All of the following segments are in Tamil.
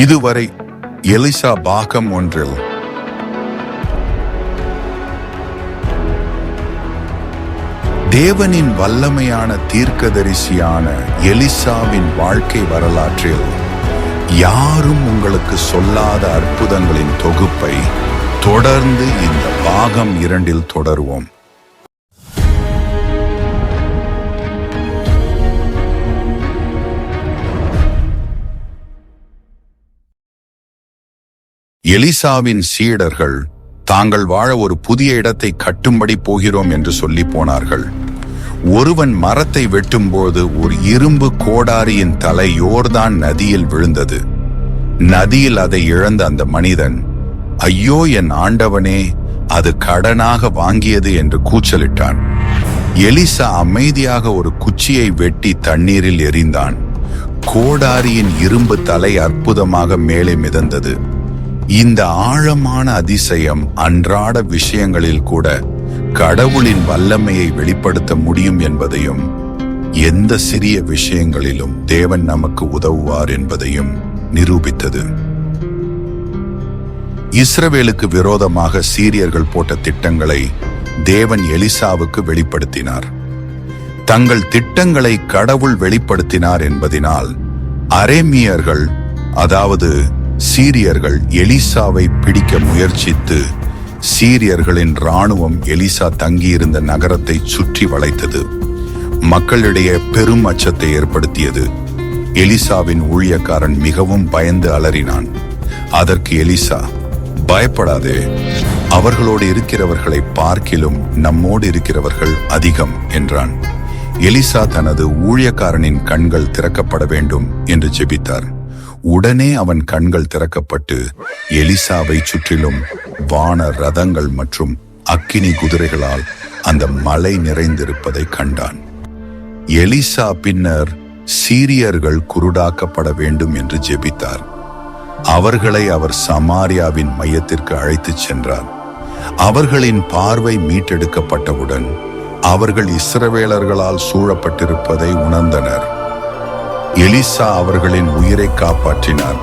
இதுவரை எலிசா பாகம் 1 தேவனின் வல்லமையான தீர்க்கதரிசியான எலிசாவின் வாழ்க்கை வரலாற்றில் யாரும் உங்களுக்கு சொல்லாத அற்புதங்களின் தொகுப்பை தொடர்ந்து இந்த பாகம் 2 தொடருவோம். எலிசாவின் சீடர்கள் தாங்கள் வாழ ஒரு புதிய இடத்தை கட்டும்படி போகிறோம் என்று சொல்லி போனார்கள். ஒருவன் மரத்தை வெட்டும்போது ஒரு இரும்பு கோடாரியின் தலை யோர்தான் நதியில் விழுந்தது. நதியில் அதை இழந்த அந்த மனிதன், ஐயோ என் ஆண்டவனே, அது கடனாக வாங்கியது என்று கூச்சலிட்டான். எலிசா அமைதியாக ஒரு குச்சியை வெட்டி தண்ணீரில் எறிந்தான். கோடாரியின் இரும்பு தலை அற்புதமாக மேலே மிதந்தது. இந்த ஆழமான அதிசயம் அன்றாட விஷயங்களில் கூட கடவுளின் வல்லமையை வெளிப்படுத்த முடியும் என்பதையும், எந்த சிறிய விஷயங்களிலும் தேவன் நமக்கு உதவுவார் என்பதையும் நிரூபித்தது. இஸ்ரவேலுக்கு விரோதமாக சீரியர்கள் போட்ட திட்டங்களை தேவன் எலிசாவுக்கு வெளிப்படுத்தினார். தங்கள் திட்டங்களை கடவுள் வெளிப்படுத்தினார் என்பதினால் அரேமியர்கள், அதாவது சீரியர்கள், எலிசாவை பிடிக்க முயற்சித்து சீரியர்களின் இராணுவம் எலிசா தங்கியிருந்த நகரத்தை சுற்றி வளைத்தது. மக்களிடையே பெரும் அச்சத்தை ஏற்படுத்தியது. எலிசாவின் ஊழியக்காரன் மிகவும் பயந்து அலறினான். அதற்கு எலிசா, பயப்படாதே, அவர்களோடு இருக்கிறவர்களை பார்க்கிலும் நம்மோடு இருக்கிறவர்கள் அதிகம் என்றான். எலிசா தனது ஊழியக்காரனின் கண்கள் திறக்கப்பட வேண்டும் என்று ஜெபித்தார். உடனே அவன் கண்கள் திறக்கப்பட்டு எலிசாவை சுற்றிலும் வான ரதங்கள் மற்றும் அக்கினி குதிரைகளால் அந்த மலை நிறைந்திருப்பதை கண்டான். எலிசா பின்னர் சீரியர்கள் குருடாக்கப்பட வேண்டும் என்று ஜெபித்தார். அவர்களை அவர் சமாரியாவின் மையத்திற்கு அழைத்துச் சென்றார். அவர்களின் பார்வை மீட்டெடுக்கப்பட்டவுடன் அவர்கள் இஸ்ரவேலர்களால் சூழப்பட்டிருப்பதை உணர்ந்தனர். எலிசா அவர்களின் உயிரை காப்பாற்றினார்.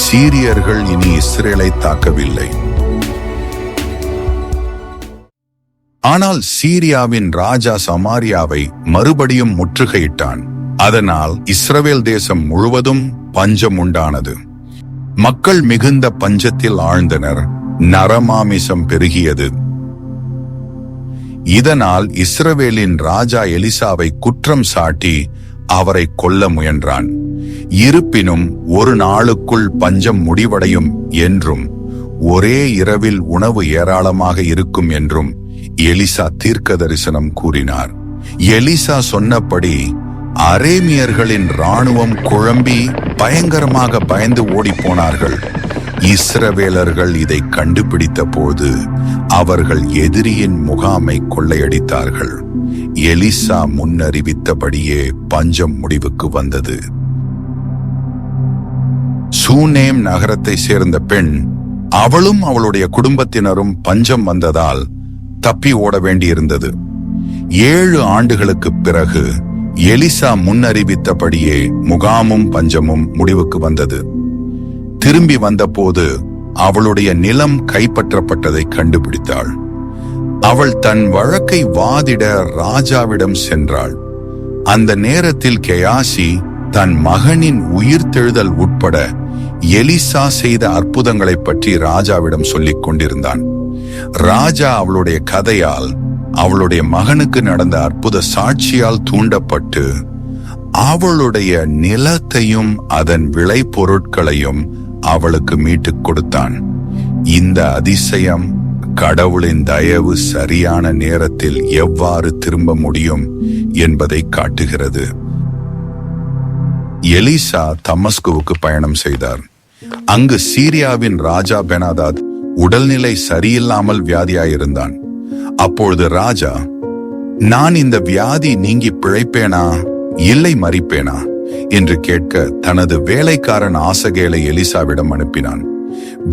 சீரியர்கள் இனி இஸ்ரேலை தாக்கவில்லை. ஆனால் சீரியாவின் ராஜா சமாரியாவை மறுபடியும் முற்றுகையிட்டான். அதனால் இஸ்ரவேல் தேசம் முழுவதும் பஞ்சம் உண்டானது. மக்கள் மிகுந்த பஞ்சத்தில் ஆழ்ந்தனர். நரமாமிசம் பெருகியது. இதனால் இஸ்ரவேலின் ராஜா எலிசாவை குற்றம் சாட்டி அவரை கொல்ல முயன்றான். இருப்பினும் ஒரு நாளுக்குள் பஞ்சம் முடிவடையும் என்றும் ஒரே இரவில் உணவு ஏராளமாக இருக்கும் என்றும் எலிசா தீர்க்க தரிசனம் கூறினார். எலிசா சொன்னபடி அரேமியர்களின் இராணுவம் குழம்பி பயங்கரமாக பயந்து ஓடிப்போனார்கள். இஸ்ரவேலர்கள் இதை கண்டுபிடித்த போது அவர்கள் எதிரியின் முகாமை கொள்ளையடித்தார்கள். எலிசா முன்னறிவித்தபடியே பஞ்சம் முடிவுக்கு வந்தது. சூனேம் நகரத்தை சேர்ந்த பெண், அவளும் அவளுடைய குடும்பத்தினரும் பஞ்சம் வந்ததால் தப்பி ஓட வேண்டியிருந்தது. 7 ஆண்டுகளுக்கு பிறகு எலிசா முன்னறிவித்தபடியே முகாமும் பஞ்சமும் முடிவுக்கு வந்தது. திரும்பி வந்தபோது அவளுடைய நிலம் கைப்பற்றப்பட்டதை கண்டுபிடித்தாள். அவள் தன் வழக்கை வாதிட ராஜாவிடம் சென்றாள். அந்த நேரத்தில் கெயாசி தன் மகனின் உயிர்த்தெழுதல் உட்பட எலிசா செய்த அற்புதங்களை பற்றி ராஜாவிடம் சொல்லிக் கொண்டிருந்தான். ராஜா அவளுடைய கதையால், அவளுடைய மகனுக்கு நடந்த அற்புத சாட்சியால் தூண்டப்பட்டு அவளுடைய நிலத்தையும் அதன் விளை பொருட்களையும் அவளுக்கு மீட்டுக் கொடுத்தான். இந்த அதிசயம் கடவுளின் தயவு சரியான நேரத்தில் எவ்வாறு திரும்ப முடியும் என்பதை காட்டுகிறது. எலிசா தமஸ்குவுக்கு பயணம் செய்தார். அங்கு சீரியாவின் ராஜா பெனாதாத் உடல்நிலை சரியில்லாமல் வியாதியாயிருந்தான். அப்பொழுது ராஜா, நான் இந்த வியாதி நீங்கி பிழைப்பேனா இல்லை மரிப்பேனா என்று கேட்க தனது வேலைக்காரன் ஆசகேலை எலிசாவிடம் அனுப்பினான்.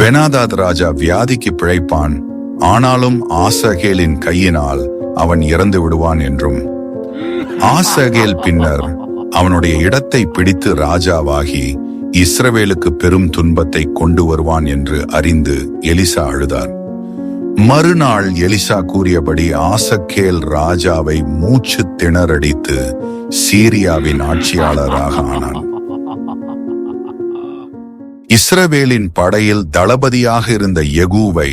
பெனாதாத் ராஜா வியாதிக்கு பிழைப்பான், ஆனாலும் ஆசகேலின் கையினால் அவன் இறந்து விடுவான் என்றும், ஆசகேல் பின்னர் அவனுடைய இடத்தை பிடித்து ராஜாவாகி இஸ்ரவேலுக்கு பெரும் துன்பத்தை கொண்டு வருவான் என்று அறிந்து எலிசா அழுதார். மறுநாள் எலிசா கூறியபடி ஆசகேல் ராஜாவை மூச்சு திணறடித்து சீரியாவின் ஆட்சியாளராக ஆனான். இஸ்ரவேலின் படையில் தளபதியாக இருந்த யெகூவை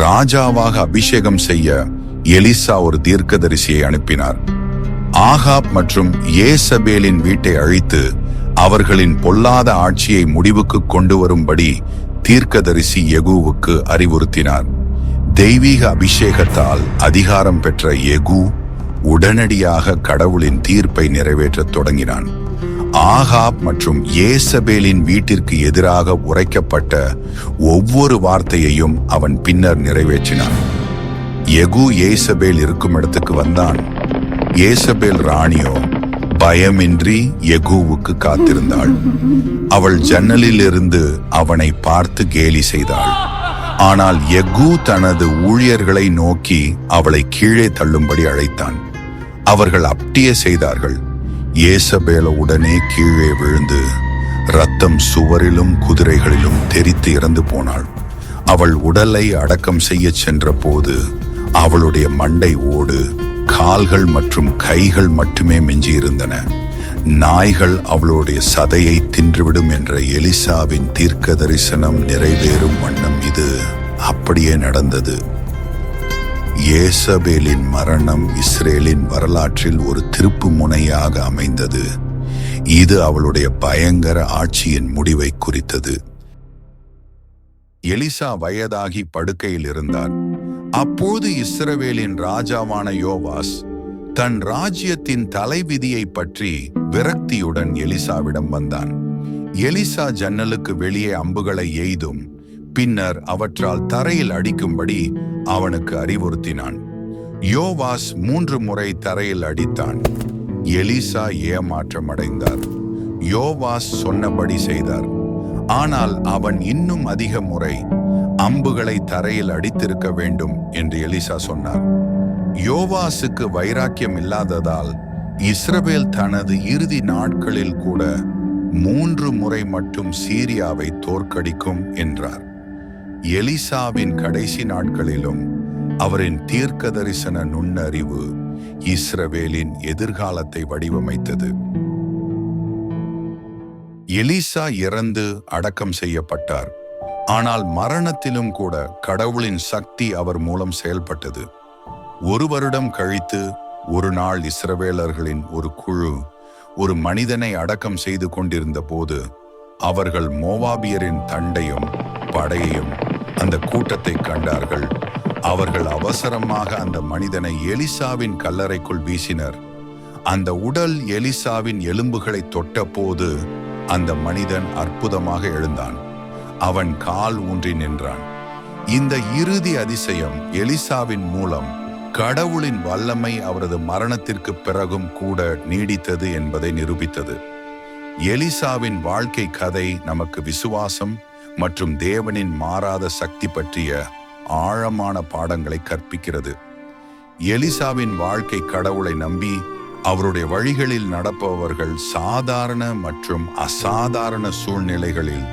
ராஜாவாக அபிஷேகம் செய்ய எலிசா ஒரு தீர்க்கதரிசியை அனுப்பினார். ஆகாப் மற்றும் ஏசபேலின் வீட்டை அழித்து அவர்களின் பொல்லாத ஆட்சியை முடிவுக்கு கொண்டு வரும்படி தீர்க்கதரிசி யெகூவுக்கு அறிவுறுத்தினார். தெய்வீக அபிஷேகத்தால் அதிகாரம் பெற்ற யெகூ உடனடியாக கடவுளின் தீர்ப்பை நிறைவேற்றத் தொடங்கினான். ஆகாப் மற்றும் ஏசபேலின் வீட்டிற்கு எதிராக உரைக்கப்பட்ட ஒவ்வொரு வார்த்தையையும் அவன் பின்னர் நிறைவேற்றினான். யெகூ ஏசபேல் இருக்கும் இடத்துக்கு வந்தான். ஏசபேல் ராணியோ பயமின்றி யெகூவுக்கு காத்திருந்தாள். அவள் ஜன்னலில் இருந்து அவனை பார்த்து கேலி செய்தாள். ஆனால் யெகூ தனது ஊழியர்களை நோக்கி அவளை கீழே தள்ளும்படி அழைத்தான். அவர்கள் அப்படியே செய்தார்கள். ஏசபேல் உடனே கீழே விழுந்து இரத்தம் சுவரிலும் குதிரைகளிலும் தெறித்து இறந்து போனாள். அவள் உடலை அடக்கம் செய்ய சென்ற போது அவளுடைய மண்டை ஓடு, கால்கள் மற்றும் கைகள் மட்டுமே மிஞ்சியிருந்தன. நாய்கள் அவளுடைய சதையை தின்றுவிடும் என்ற எலிசாவின் தீர்க்க தரிசனம் நிறைவேறும் வண்ணம் இது அப்படியே நடந்தது. ஏசபேலின் மரணம் இஸ்ரேலின் வரலாற்றில் ஒரு திருப்பு முனையாக அமைந்தது. இது அவளுடைய பயங்கர ஆட்சியின் முடிவை குறித்தது. எலிசா வயதாகி படுக்கையில் இருந்தார். அப்போது இஸ்ரவேலின் ராஜாவான யோவாஸ் தன் ராஜ்யத்தின் தலைவிதியை பற்றி விரக்தியுடன் எலிசாவிடம் வந்தான். எலிசா ஜன்னலுக்கு வெளியே அம்புகளை எய்தும் பின்னர் அவற்றால் தரையில் அடிக்கும்படி அவனுக்கு அறிவுறுத்தினான். யோவாஸ் 3 முறை தரையில் அடித்தான். எலிசா ஏமாற்றம் அடைந்தார். யோவாஸ் சொன்னபடி செய்தார். ஆனால் அவன் இன்னும் அதிக முறை அம்புகளை தரையில் அடித்திருக்க வேண்டும் என்று எலிசா சொன்னார். யோவாசுக்கு வைராக்கியம் இல்லாததால் இஸ்ரவேல் தனது இறுதி நாட்களில் கூட 3 முறை மட்டும் சீரியாவை தோற்கடிக்கும் என்றார். எலிசாவின் கடைசி நாட்களிலும் அவரின் தீர்க்க தரிசன நுண்ணறிவு இஸ்ரவேலின் எதிர்காலத்தை வடிவமைத்தது. எலிசா இறந்து அடக்கம் செய்யப்பட்டார். ஆனால் மரணத்திலும் கூட கடவுளின் சக்தி அவர் மூலம் செயல்பட்டது. 1 வருடம் கழித்து ஒரு நாள் இஸ்ரவேலர்களின் ஒரு குழு ஒரு மனிதனை அடக்கம் செய்து கொண்டிருந்த போது அவர்கள் மோவாபியரின் தண்டையும் படையையும் அந்த கூட்டத்தை கண்டார்கள். அவர்கள் அவசரமாக அந்த மனிதனை எலிசாவின் கல்லறைக்குள் வீசினர். அந்த உடல் எலிசாவின் எலும்புகளை தொட்ட போது அந்த மனிதன் அற்புதமாக எழுந்தான். அவன் கால் ஊன்றி நின்றான். இந்த இறுதி அதிசயம் எலிசாவின் மூலம் கடவுளின் வல்லமை அவரது மரணத்திற்கு பிறகும் கூட நீடித்தது என்பதை நிரூபித்தது. எலிசாவின் வாழ்க்கை கதை நமக்கு விசுவாசம் மற்றும் தேவனின் மாறாத சக்தி பற்றிய ஆழமான பாடங்களை கற்பிக்கிறது. எலிசாவின் வாழ்க்கை கடவுளை நம்பி அவருடைய வழிகளில் நடப்பவர்கள் சாதாரண மற்றும் அசாதாரண சூழ்நிலைகளில்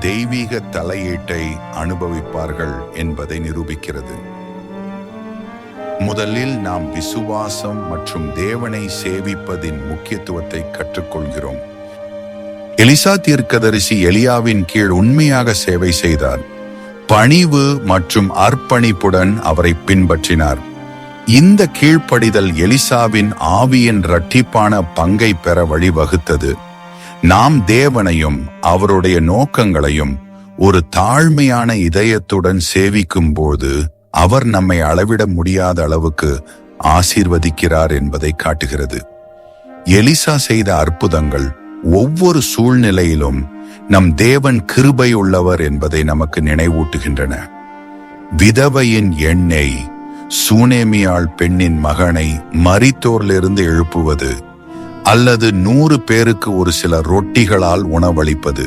தெய்வீக தலையீட்டை அனுபவிப்பார்கள் என்பதை நிரூபிக்கிறது. முதலில் நாம் விசுவாசம் மற்றும் தேவனை சேவிப்பதின் முக்கியத்துவத்தை கற்றுக்கொள்கிறோம். எலிசா தீர்க்கதரிசி எலியாவின் கீழ் உண்மையாக சேவை செய்தார். பணிவு மற்றும் அர்ப்பணிப்புடன் அவரை பின்பற்றினார். இந்த கீழ்ப்படிதல் எலிசாவின் ஆவியின் இரட்டிப்பான பங்கை பெற வழிவகுத்தது. நாம் தேவனையும் அவருடைய நோக்கங்களையும் ஒரு தாழ்மையான இதயத்துடன் சேவிக்கும் போது அவர் நம்மை அளவிட முடியாத அளவுக்கு ஆசீர்வதிக்கிறார் என்பதை காட்டுகிறது. எலிசா செய்த அற்புதங்கள் ஒவ்வொரு சூழ்நிலையிலும் நம் தேவன் கிருபை உள்ளவர் என்பதை நமக்கு நினைவூட்டுகின்றன. விதவையின் எண்ணெய் சூனேமியாள் பெண்ணின் மகனை மரித்தோரிலிருந்து எழுப்புவது அல்லது 100 பேருக்கு ஒரு சில ரொட்டிகளால் உணவளிப்பது,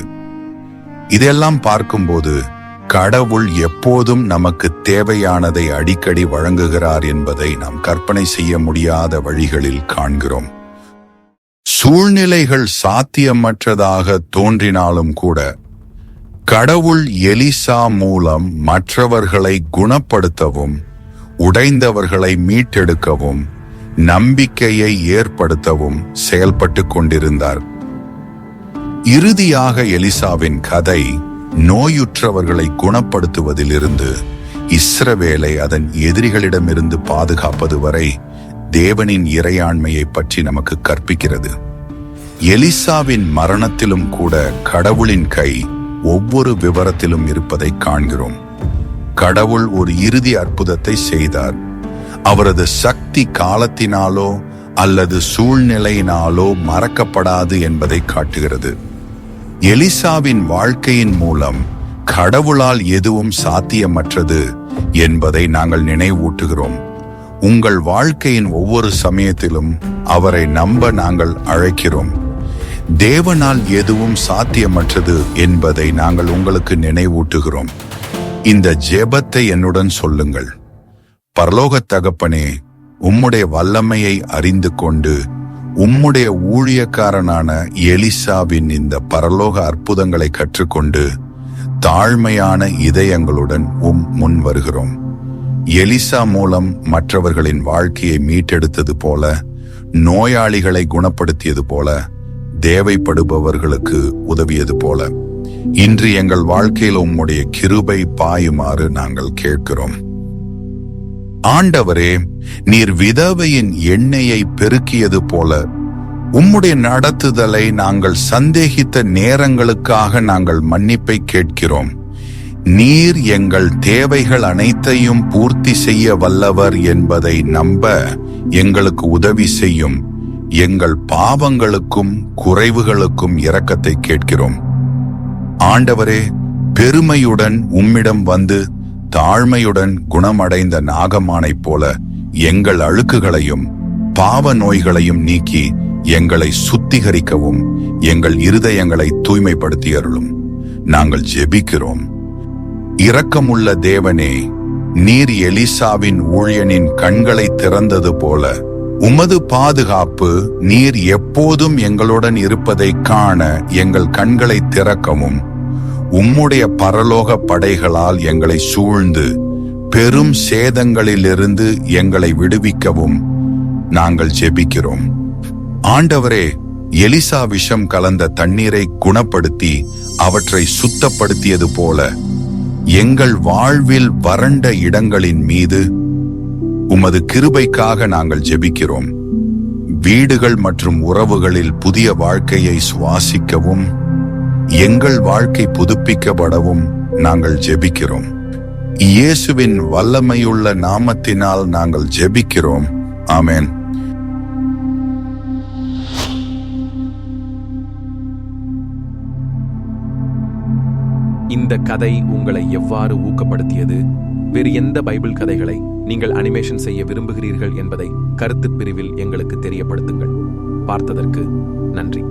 இதெல்லாம் பார்க்கும்போது கடவுள் எப்போதும் நமக்கு தேவையானதை அடிக்கடி வழங்குகிறார் என்பதை நாம் கற்பனை செய்ய முடியாத வழிகளில் காண்கிறோம். சூழ்நிலைகள் சாத்தியமற்றதாக தோன்றினாலும் கூட கடவுள் எலிசா மூலம் மற்றவர்களை குணப்படுத்தவும் உடைந்தவர்களை மீட்டெடுக்கவும் நம்பிக்கையை ஏற்படுத்தவும் செயல்பட்டு கொண்டிருந்தார். இறுதியாக எலிசாவின் கதை நோயுற்றவர்களை குணப்படுத்துவதிலிருந்து இஸ்ரவேலை அதன் எதிரிகளிடமிருந்து பாதுகாப்பது வரை தேவனின் இறையாண்மையை பற்றி நமக்கு கற்பிக்கிறது. எலிசாவின் மரணத்திலும் கூட கடவுளின் கை ஒவ்வொரு விவரத்திலும் இருப்பதை காண்கிறோம். கடவுள் ஒரு இறுதி அற்புதத்தை செய்தார். அவரது சக்தி காலத்தினாலோ அல்லது சூழ்நிலையினாலோ மறக்கப்படாது என்பதை காட்டுகிறது. எலிசாவின் வாழ்க்கையின் மூலம் கடவுளால் எதுவும் சாத்தியமற்றது என்பதை நாங்கள் நினைவூட்டுகிறோம். உங்கள் வாழ்க்கையின் ஒவ்வொரு சமயத்திலும் அவரை நம்ப நாங்கள் அழைக்கிறோம். தேவனால் எதுவும் சாத்தியமற்றது என்பதை நாங்கள் உங்களுக்கு நினைவூட்டுகிறோம். இந்த ஜெபத்தை என்னுடன் சொல்லுங்கள். பரலோகத் தகப்பனே, உம்முடைய வல்லமையை அறிந்து கொண்டு உம்முடைய ஊழியக்காரனான எலிசாவின் இந்த பரலோக அற்புதங்களை கற்றுக்கொண்டு தாழ்மையான இதயங்களுடன் முன் வருகிறோம். எலிசா மூலம் மற்றவர்களின் வாழ்க்கையை மீட்டெடுத்தது போல, நோயாளிகளை குணப்படுத்தியது போல, தேவைப்படுபவர்களுக்கு உதவியது போல இன்று எங்கள் வாழ்க்கையில் உம்முடைய கிருபை பாயுமாறு நாங்கள் கேட்கிறோம். ஆண்டவரே, நீர் விதவையின் எண்ணெயை பெருக்கியது போல உம்முடைய நடத்துதலை நாங்கள் சந்தேகித்த நேரங்களுக்காக நாங்கள் மன்னிப்பை கேட்கிறோம். நீர் எங்கள் தேவைகள் அனைத்தையும் பூர்த்தி செய்ய வல்லவர் என்பதை நம்ப எங்களுக்கு உதவி செய்யும். எங்கள் பாவங்களுக்கும் குறைவுகளுக்கும் இரக்கத்தை கேட்கிறோம். ஆண்டவரே, பெருமையுடன் உம்மிடம் வந்து தாழ்மையுடன் குணமடைந்த நாகமானைப் போல எங்கள் அழுக்குகளையும் பாவ நோய்களையும் நீக்கி எங்களை சுத்திகரிக்கவும் எங்கள் இருதயங்களை தூய்மைப்படுத்தி அருளும். நாங்கள் ஜெபிக்கிறோம். இரக்கமுள்ள தேவனே, நீர் எலிசாவின் ஊழியனின் கண்களை திறந்தது போல உமது பாதுகாப்பு நீர் எப்போதும் எங்களுடன் இருப்பதை காண எங்கள் கண்களை திறக்கவும் உம்முடைய பரலோக படைகளால் எங்களை சூழ்ந்து பெரும் சேதங்களிலிருந்து எங்களை விடுவிக்கவும் நாங்கள் ஜெபிக்கிறோம். ஆண்டவரே, எலிசா விஷம் கலந்த தண்ணீரை குணப்படுத்தி அவற்றை சுத்தப்படுத்தியது போல எங்கள் வாழ்வில் வறண்ட இடங்களின் மீது உமது கிருபைக்காக நாங்கள் ஜெபிக்கிறோம். வீடுகள் மற்றும் உறவுகளில் புதிய வாழ்க்கையை சுவாசிக்கவும் எங்கள் வாழ்க்கை புதுப்பிக்கப்படவும் நாங்கள் ஜெபிக்கிறோம். இயேசுவின் வல்லமையுள்ள நாமத்தினால் நாங்கள் ஜெபிக்கிறோம். ஆமென். இந்த கதை உங்களை எவ்வாறு ஊக்கப்படுத்தியது? வேறு எந்த பைபிள் கதைகளை நீங்கள் அனிமேஷன் செய்ய விரும்புகிறீர்கள் என்பதை கருத்துப் பிரிவில் எங்களுக்கு தெரியப்படுத்துங்கள். பார்த்ததற்கு நன்றி.